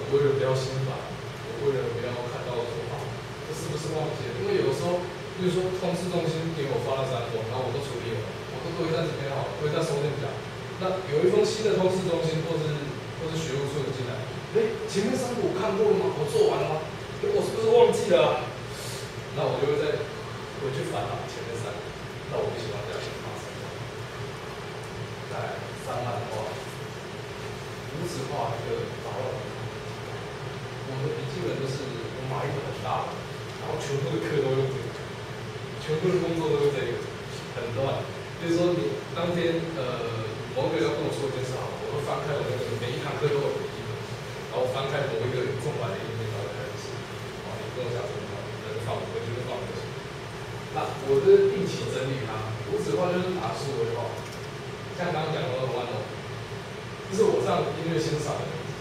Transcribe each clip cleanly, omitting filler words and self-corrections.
为了不要心烦，我为了不要看到说啊，这是不是忘记了？因为有时候，比如说通知中心给我发了3封，然后我都处理了，我都堆在这边好了，堆在收件夹。那有一封新的通知中心或是学务处的进来，前面3个我看过了吗？我做完了吗？我是不是忘记了啊？那我就会再回去烦恼前面3个，那我不喜欢这样子发生。来上岸的话，无纸化一个杂乱。我的笔记本就是我买一个很大的，然后全部的课都用这个，全部的工作都用这个，很乱。就是说你当天某个人要跟我说一件事好，我会翻开我那个每一堂课都有笔记本，然后翻开某一个空白的页面，然后开始写。哦，你跟我讲什么？人放回去就放回去。那我是定期整理它，无纸化就是打数位化。像刚刚讲的很万能，就是我上音乐欣赏的名字，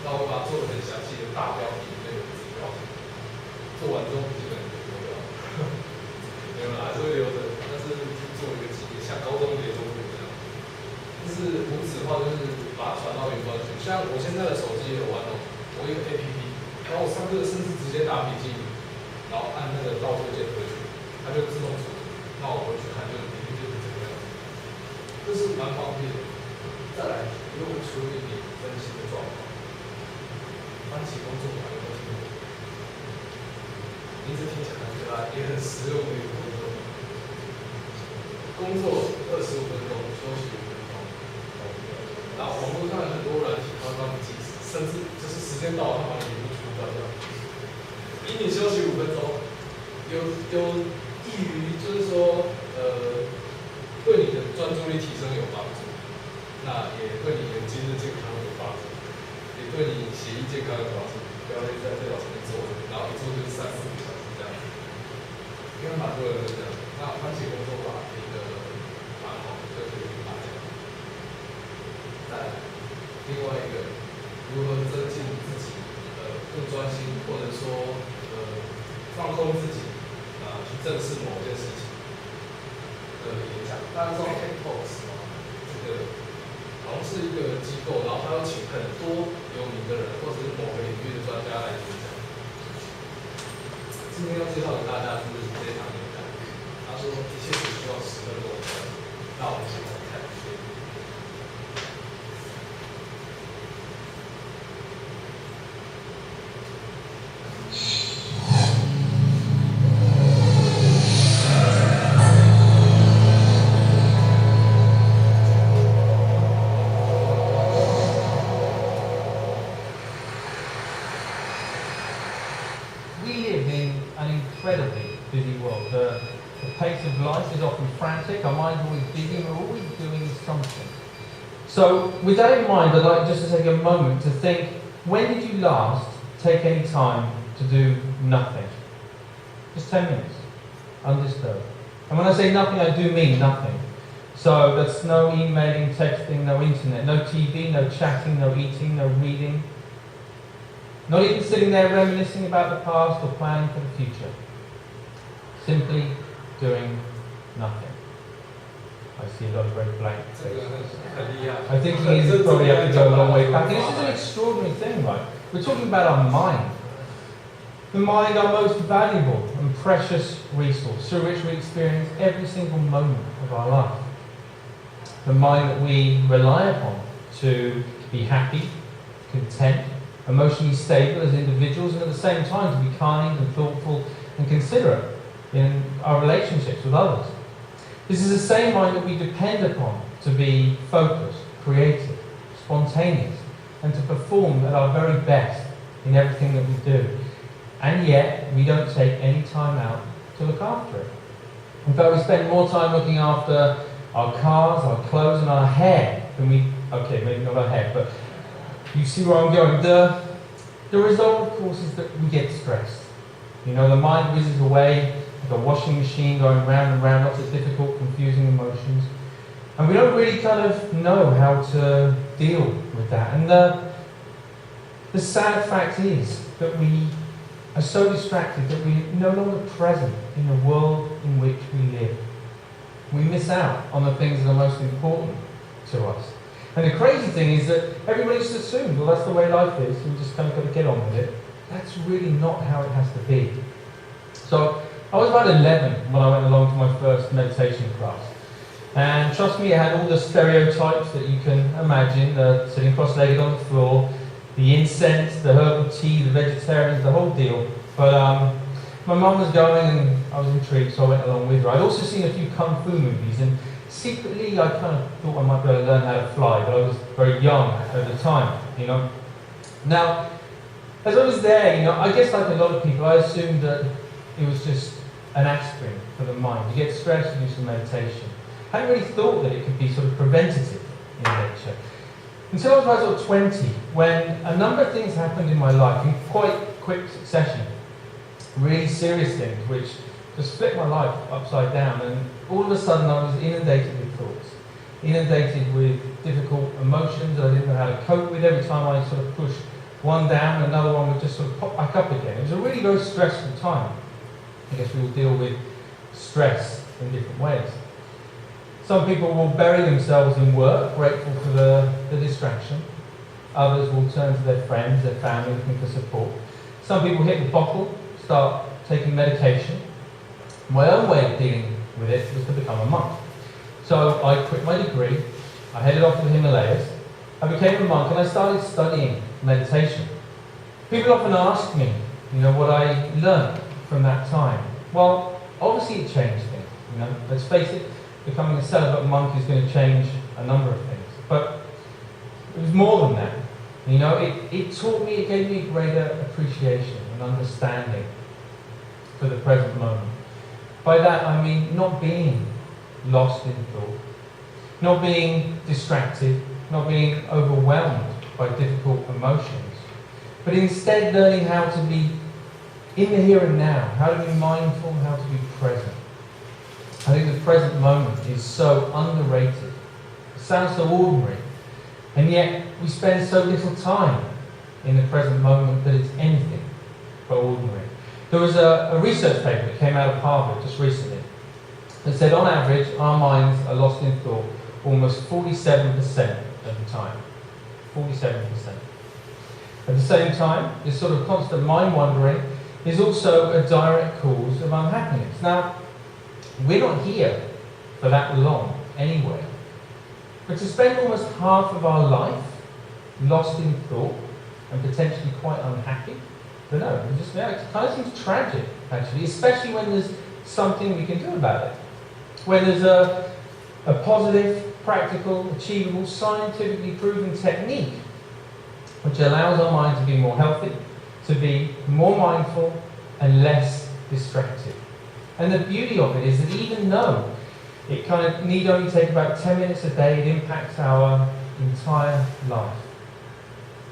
那我把它做的很详细的大标题那个子标题，做完之后基本就丢掉了，没有啦，还是会留着，但是做一个纪念，像高中联络簿这样。就是无纸化，就是把它传到云端去。像我现在的手机也有玩哦，我一个 APP， 然后我上课甚至直接打笔记，然后按那个倒退键回去，它就自动处理。那我回去看就是笔记就是这个样子。这是蛮方便的。再来，如何处理你分析的状况？番茄工作法有没有听过？名字听起来很可爱，也很实用的一个工作。工作25分钟，休息5分钟。然后网络上有很多人提高你计时，甚至就是时间到了，他把你屏幕全部关掉，逼你休息5分钟，有益于就是说对你的专注力提升有帮助，那也对你眼睛的健康有帮助，也对你血液健康有帮助。不要在电脑前面坐着，然后一坐就是3、4个小时这样。因为蛮多人都这样。那番茄工作法一个蛮好的，就可以大家。再来，另外一个，如何增进自己更专心，或者说放空自己去正视某件事情。演讲，大家知道 TED Talks 吗？这个好像是一个机构，然后他要请很多有名的人，或者是某个领域的专家来演讲。今天要介绍给大家就是这场演讲，他说一切只需要10分钟。那我们现在看一下。Our mind's always busy, we're always doing something. So, with that in mind, I'd like just to take a moment to think, when did you last take any time to do nothing? Just 10 minutes, undisturbed. And when I say nothing, I do mean nothing. So, that's no emailing, texting, no internet, no TV, no chatting, no eating, no reading. Not even sitting there reminiscing about the past or planning for the future. Simply doing nothing. I see a lot of red blank faces. I think you probably have to go a long way back. And this is an extraordinary thing, right? We're talking about our mind. The mind, our most valuable and precious resource, through which we experience every single moment of our life. The mind that we rely upon to be happy, content, emotionally stable as individuals, and at the same time to be kind and thoughtful and considerate in our relationships with others. This is the same mind that we depend upon to be focused, creative, spontaneous, and to perform at our very best in everything that we do. And yet, we don't take any time out to look after it. In fact, we spend more time looking after our cars, our clothes, and our hair than we... Okay, maybe not our hair, but you see where I'm going. The result, of course, is that we get stressed. You know, the mind whizzes away like a washing machine going round and round, lots of difficult, confusing emotions. And we don't really kind of know how to deal with that. And the sad fact is that we are so distracted that we're no longer present in the world in which we live. We miss out on the things that are most important to us. And the crazy thing is that everybody just assumes, well, that's the way life is, we just kind of got to get on with it. That's really not how it has to be. So I was about 11 when I went along to my first meditation class. And trust me, it had all the stereotypes that you can imagine, sitting cross-legged on the floor, the incense, the herbal tea, the vegetarians, the whole deal. But my mum was going and I was intrigued, so I went along with her. I'd also seen a few kung fu movies, and secretly I kind of thought I might be able to learn how to fly, but I was very young at the time, you know. Now, as I was there, you know, I guess like a lot of people, I assumed that it was just an aspirin for the mind. You get stressed, you do some meditation. I hadn't really thought that it could be sort of preventative in nature. Until I was about sort of 20, when a number of things happened in my life in quite quick succession. Really serious things, which just flipped my life upside down, and all of a sudden I was inundated with thoughts. Inundated with difficult emotions that I didn't know how to cope with. Every time I sort of pushed one down, another one would just sort of pop back up again. It was a really very stressful time. I guess we all deal with stress in different ways. Some people will bury themselves in work, grateful for the distraction. Others will turn to their friends, their family, looking for support. Some people hit the bottle, start taking medication. My own way of dealing with it was to become a monk. So I quit my degree, I headed off to the Himalayas, I became a monk, and I started studying meditation. People often ask me, you know, what I learned from that time. Well, obviously it changed things, you know. Let's face it, becoming a celibate monk is going to change a number of things. But it was more than that. You know, it taught me, it gave me a greater appreciation and understanding for the present moment. By that I mean not being lost in thought, not being distracted, not being overwhelmed by difficult emotions, but instead learning how to be in the here and now, how to be mindful, how to be present. I think the present moment is so underrated. It sounds so ordinary, and yet we spend so little time in the present moment that it's anything but ordinary. There was a research paper that came out of Harvard just recently that said on average our minds are lost in thought almost 47% of the time. 47%. At the same time, this sort of constant mind wandering is also a direct cause of unhappiness. Now, we're not here for that long anyway. But to spend almost half of our life lost in thought and potentially quite unhappy, I don't know, it kind of seems tragic, actually, especially when there's something we can do about it. When there's a positive, practical, achievable, scientifically proven technique which allows our mind to be more healthy, to be more mindful and less distracted. And the beauty of it is that even though it kind of need only take about 10 minutes a day, it impacts our entire life.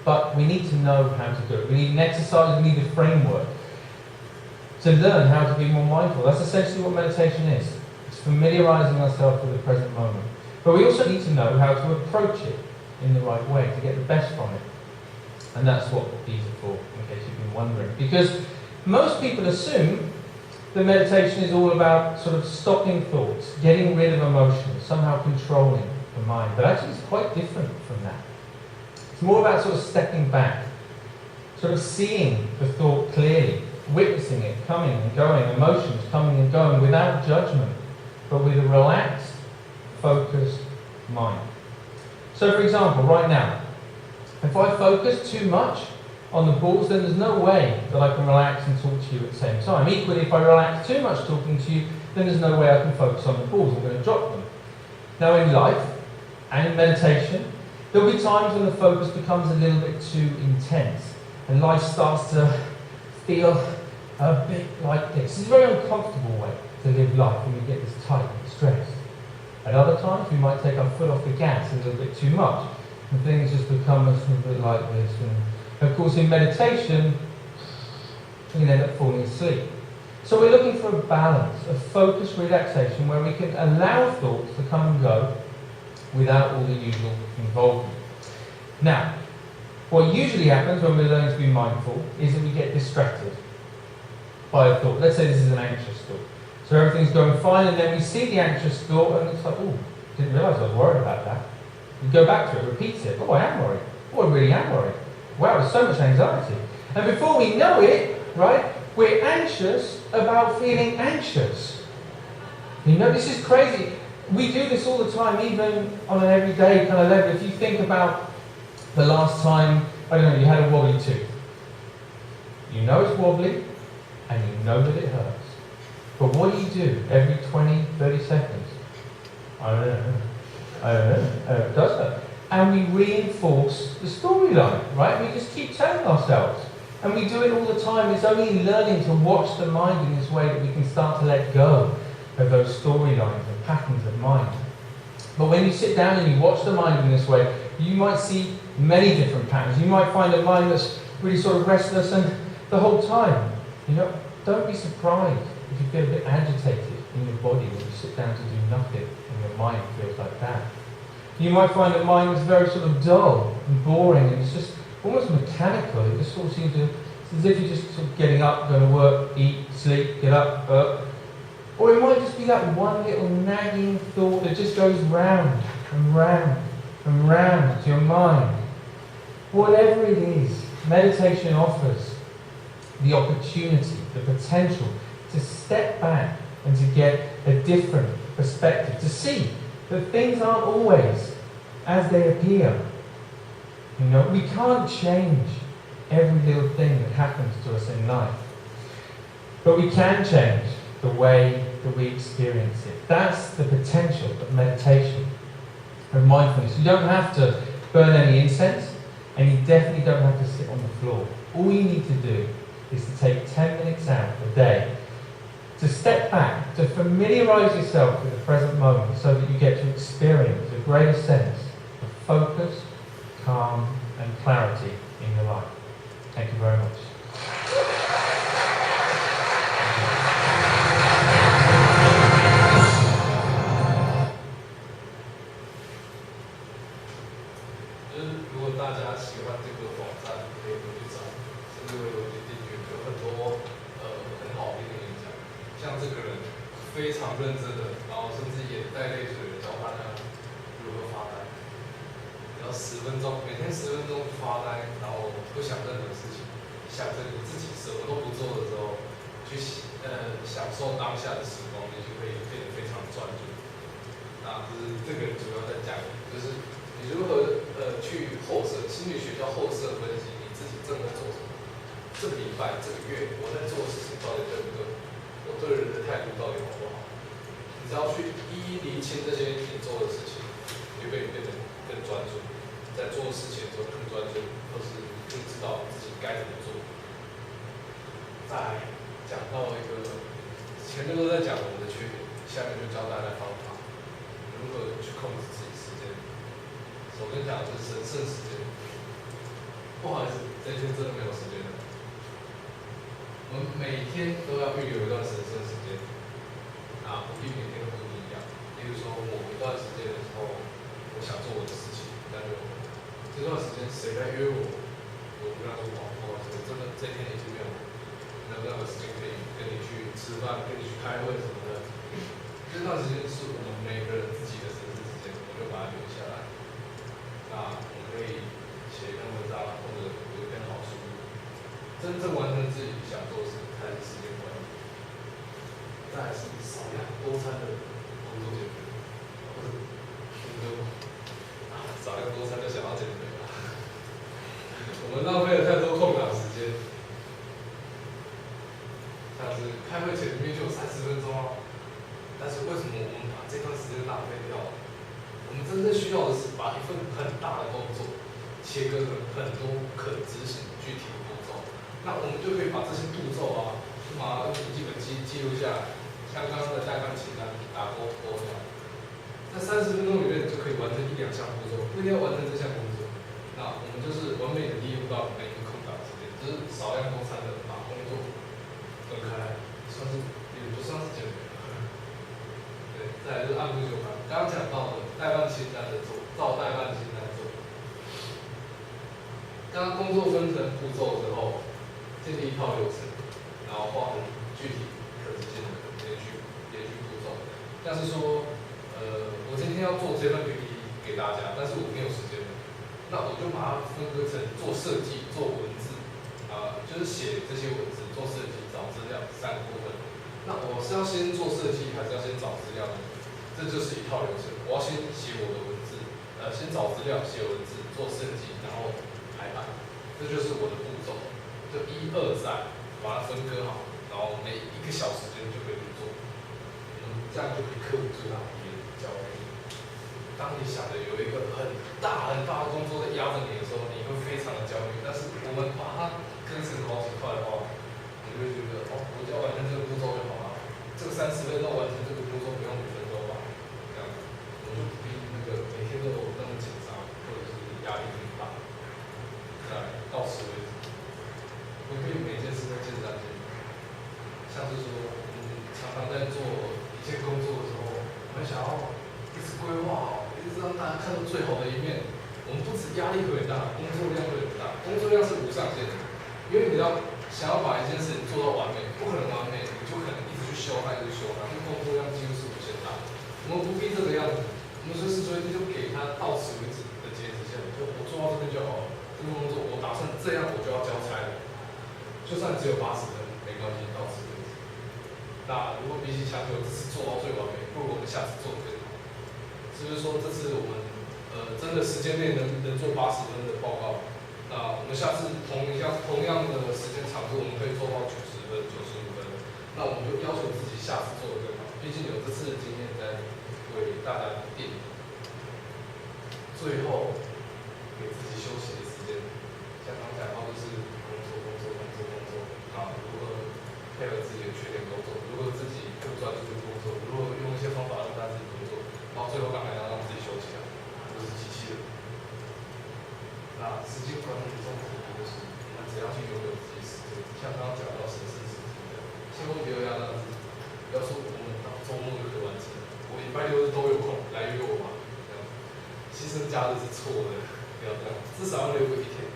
But we need to know how to do it. We need an exercise, we need a framework to learn how to be more mindful. That's essentially what meditation is. It's familiarizing ourselves with the present moment. But we also need to know how to approach it in the right way, to get the best from it. And that's what these are for, in case you've been wondering. Because most people assume that meditation is all about sort of stopping thoughts, getting rid of emotions, somehow controlling the mind. But actually it's quite different from that. It's more about sort of stepping back, sort of seeing the thought clearly, witnessing it coming and going, emotions coming and going without judgment, but with a relaxed, focused mind. So for example, right now, if I focus too much on the balls, then there's no way that I can relax and talk to you at the same time. Equally, if I relax too much talking to you, then there's no way I can focus on the balls. I'm going to drop them. Now in life and in meditation, there'll be times when the focus becomes a little bit too intense and life starts to feel a bit like this. It's a very uncomfortable way to live life when we get this tight and stressed. At other times, we might take our foot off the gas a little bit too much and things just become a little bit like this. And of course, in meditation, we can end up falling asleep. So we're looking for a balance, a focused relaxation where we can allow thoughts to come and go without all the usual involvement. Now, what usually happens when we're learning to be mindful is that we get distracted by a thought. Let's say this is an anxious thought. So everything's going fine, and then we see the anxious thought, and it's like, oh, didn't realise I was worried about that. You go back to it, repeat it. Oh, I am worried. Oh, I really am worried. Wow, there's so much anxiety. And before we know it, right, we're anxious about feeling anxious. You know, this is crazy. We do this all the time, even on an everyday kind of level. If you think about the last time, I don't know, you had a wobbly tooth. You know it's wobbly, and you know that it hurts. But what do every 20, 30 seconds? I don't know. It does hurt. And we reinforce the storyline, right? We just keep telling ourselves. And we do it all the time. It's only learning to watch the mind in this way that we can start to let go of those storylines and patterns of mind. But when you sit down and you watch the mind in this way, you might see many different patterns. You might find a mind that's really sort of restless and the whole time. You know, don't be surprised if you feel a bit agitated in your body when you sit down to do nothing and your mind feels like that. You might find a mind that's very sort of dull and boring and it's just almost mechanical. It just sort of seems to, it's as if you're just sort of getting up, going to work, eat, sleep, get up. Or it might just be that one little nagging thought that just goes round and round and round to your mind. Whatever it is, meditation offers the opportunity, the potential to step back and to get a different perspective, to see that things aren't always as they appear. You know, we can't change every little thing that happens to us in life, but we can change the way that we experience it. That's the potential of meditation, of mindfulness. You don't have to burn any incense, and you definitely don't have to sit on the floor. All you need to do is to take 10 minutes out a day to step back, to familiarize yourself with the present moment so that you get to experience a greater sense of focus, calm, and clarity in your life. Thank you very much.非常认真的，然后甚至眼带泪水的教大家如何发呆，只要10分钟，每天10分钟发呆，然后不想任何事情，想着你自己什么都不做的时候，去享受当下的时光，你就会变得非常专注。那就是这个主要在讲，就是你如何去后设，心理学叫后设分析，你自己正在做什么，这个礼拜、这个月我在做的事情到底对不对？我对人的态度到底好不好？你只要去一一厘清这些你做的事情，你就可以变得更专注，在做事情的时候更专注，或是更知道自己该怎么做。再讲到一个，前面都在讲我们的缺点，下面就教大家方法，如何去控制自己时间。首先讲的是神圣时间。不好意思，这天真的没有时间了。我们每天都要预留一段神圣时间，啊，不必每天都不一样。例如说，某一段时间的时候，我想做我的事情，但是这段时间谁来约我，我不要说不好意思，我真的这天已经没有任何时间可以跟你去吃饭、跟你去开会什么的。这段时间是我们每个人自己的神圣时间，我就把它留下来。那我们可以写一篇文章，或者有一篇好书。真正完成自己想做的事才是时间管理。再来是少量多餐的工作减肥，或者少量多餐就想要减肥了。我们浪费了太多空档时间，像是开会前明明就有30分钟啊，但是为什么我们把这段时间浪费掉了？我们真正需要的是把一份很大的工作切割成很多可执行具体的步骤。那我们就可以把这些步骤啊，就把它用笔记本记录下来，像刚刚的代办清单打勾这样，在30分钟里面就可以完成1、2项步骤，不一定要完成这项工作。那我们就是完美的利用到每一个空档时间，就是少量多餐的把工作分开来，算是也不算是减肥。对，再来就是按部就班，刚刚讲到的代办清单的做，照代办清单做。刚刚工作分成步骤之后。建立一套流程，然后画很具体、可执行的连续步骤。像是说，我今天要做这份 PPT 给给大家，但是我没有时间了，那我就把它分割成做设计、做文字，就是写这些文字、做设计、找资料3个部分。那我是要先做设计，还是要先找资料呢？这就是一套流程。我要先写我的文字，先找资料、写文字、做设计，然后排版，这就是我的步骤。就1、2、3，把它分割好，然后每1个小时间就可以去做。这样就可以克服最大的焦虑。当你想着有一个很大的工作在压着你的时候，你会非常的焦虑。但是我们把它分成好几块的话，你就会觉得我只要完成这个步骤就好了。这个30分钟完成这个步骤不用5分钟吧？这样子，我就不必那个每天都有那么紧张，或者是压力很大。到此为止。我可以每件事都见证。像是说，常常在做一件工作的时候，我们想要一直规划好，一直让大家看到最好的一面。我们不止压力会很大，工作量会很大。工作量是无上限的，因为你要想要把一件事情做到完美，不可能完美，你就可能一直去修它，一直修它，因为工作量几乎是无限大。我们不必这个样子，我们随时随地就给它到此为止的截止线，就我做到这边就好了。这个工作我打算这样，我就要交差了。就算只有80分，没关系，到此为止。那如果比起强求这次做到最完美，不如我们下次做得更好。就是说，这次我们真的时间内能做80分的报告，那我们下次同样的时间长度，我们可以做到90分、95分。那我们就要求自己下次做得更好，毕竟有这次的经验在为大家定。最后，给自己休息的时间，像刚才话就是工作，如何配合自己的缺点工作，如何自己更专注的工作，如何用一些方法让他自己工作，然后最后当然要让自己休息啊，不是机器人。那时间管理的重点就是我们怎样去拥有自己时间，像刚刚讲到神圣时间的，千万不要压到自己，不要说我们到周末就可以完成，我礼拜6日都有空来约我吧，这样牺牲假日是错的，不要这样，至少要留个1天。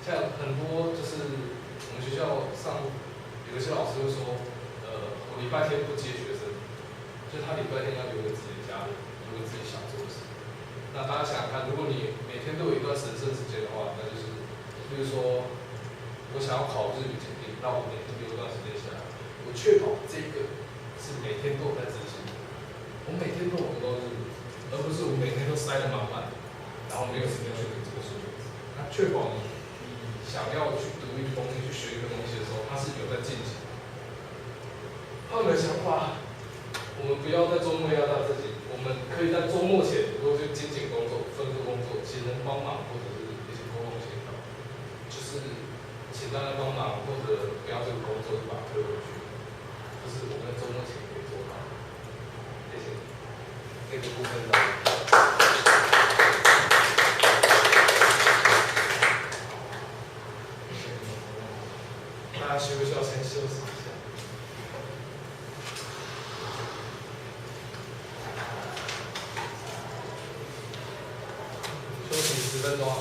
像很多就是我们学校上有一些老师会说，我礼拜天不接学生，就他礼拜天要留给自己的家人，留给自己想做的事。那大家想想看，如果你每天都有一段神圣时间的话，那就是，比如说，我想要考日语检定，那我每天留一段时间下来，我确保这个是每天都有在执行的，我每天都有读到日语，而不是我每天都塞得满满的，然后没有时间去读这个书。那确保你想要去读一个东西、去学一个东西的时候，它是有在进行。他们的想法，我们不要在周末压榨自己，我们可以在周末前如果去精简工作、分割工作，请人帮忙或者是一些沟通协调，就是请大家帮忙或者不要这个工作就把它推回去，就是我们在周末前可以做到。谢谢。这个部分的。大家需不需要先休息一下？休息10分钟啊。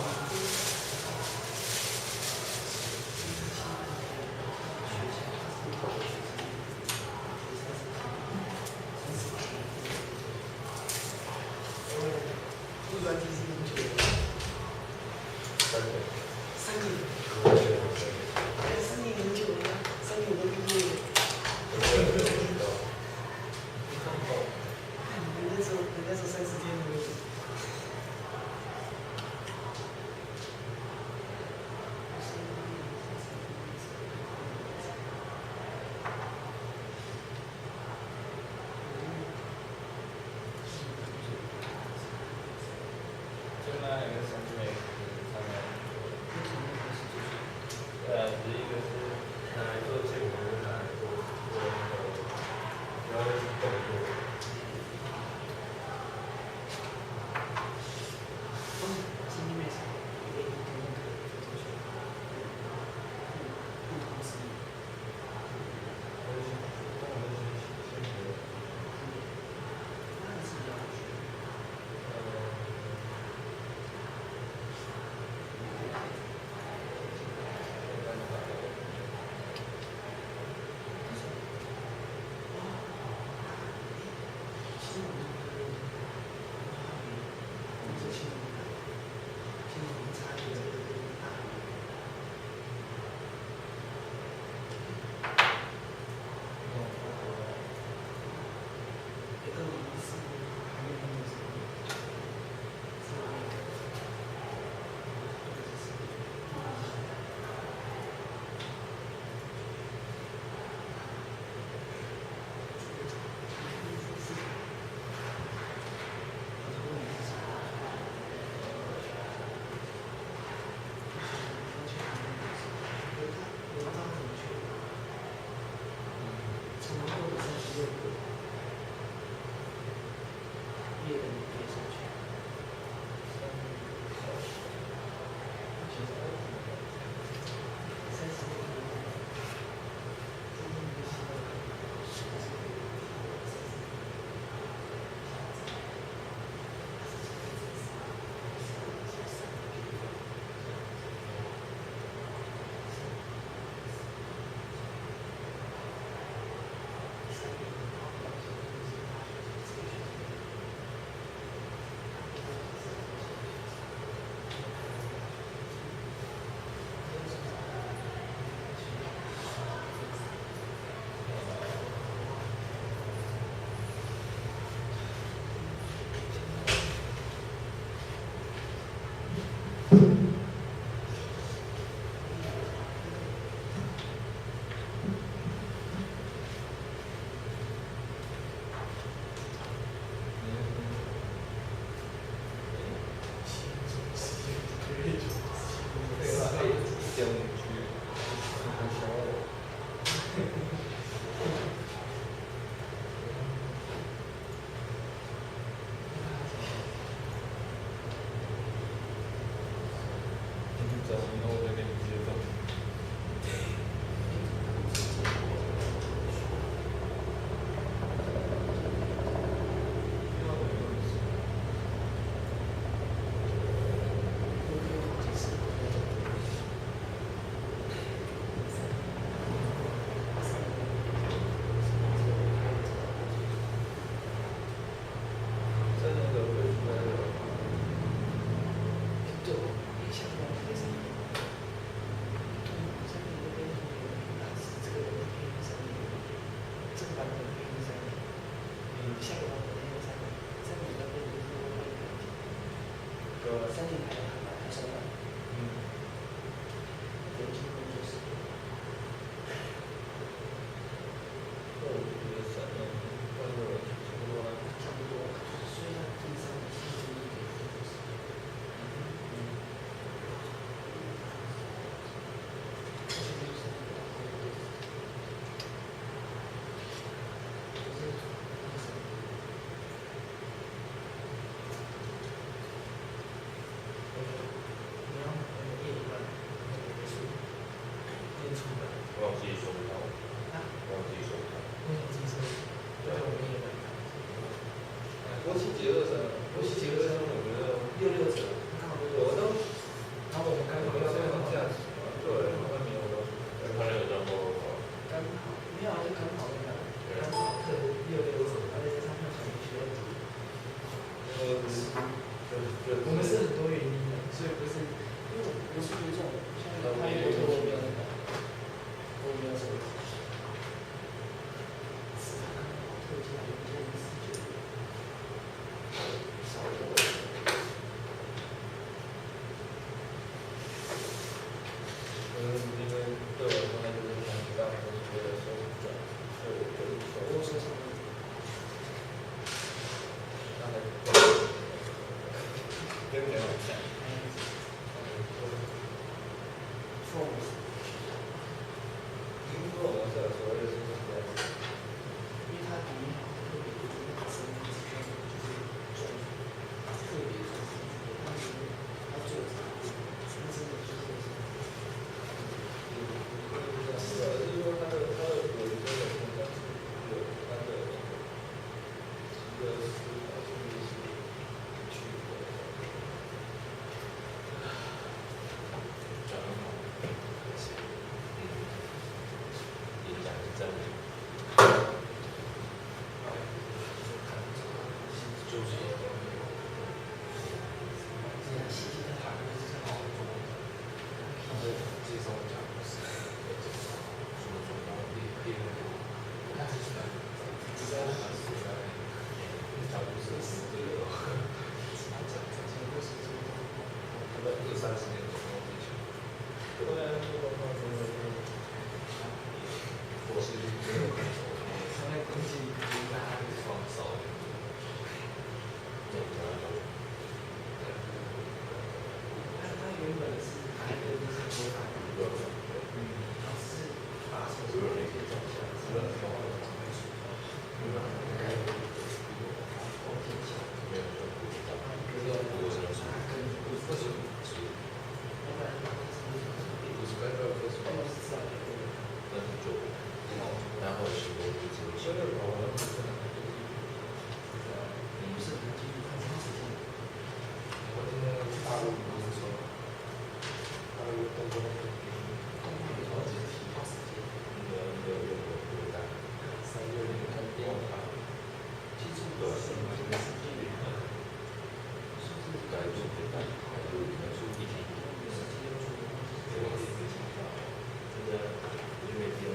我自己说不到，我自己说不到。我想自己说，对，我们也买。国庆节2折，国庆节2折，我觉得66折，刚好我都，然后我们刚好要要这样价值，对，外面我都，他那个叫多少？刚好，没有就刚好那个，刚好特66折，而且加上小米学的。我们是很多原因的，所以不是，因为我是有这种，像那个泰国的我没有那个，我没有手机。特价149，少了。因为对我说那就是想知道我觉得收转，所以我就我说什么？跟别人讲。因为我们的所谓的是什么？因为它比较特别，就是特别当时他做啥，真的就是。是的，就是说它的有一个人的成长是有它的一个思考是一些去讲得好，演讲是真的。就是介绍讲故事，20-30年左右以前，对啊，我是没有看过，那东西大家都放少一点。他原本是拍的就是多大然后是把手机那些照下来，然后是我自己修的，不是很清楚，很长时间。我今天大陆不是说，大陆动作动画有好几题，花时间。有大，360看电影看，记住的是什么时间点？该做的该做的该做一天。真的，我就没听过。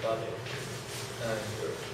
8点，9。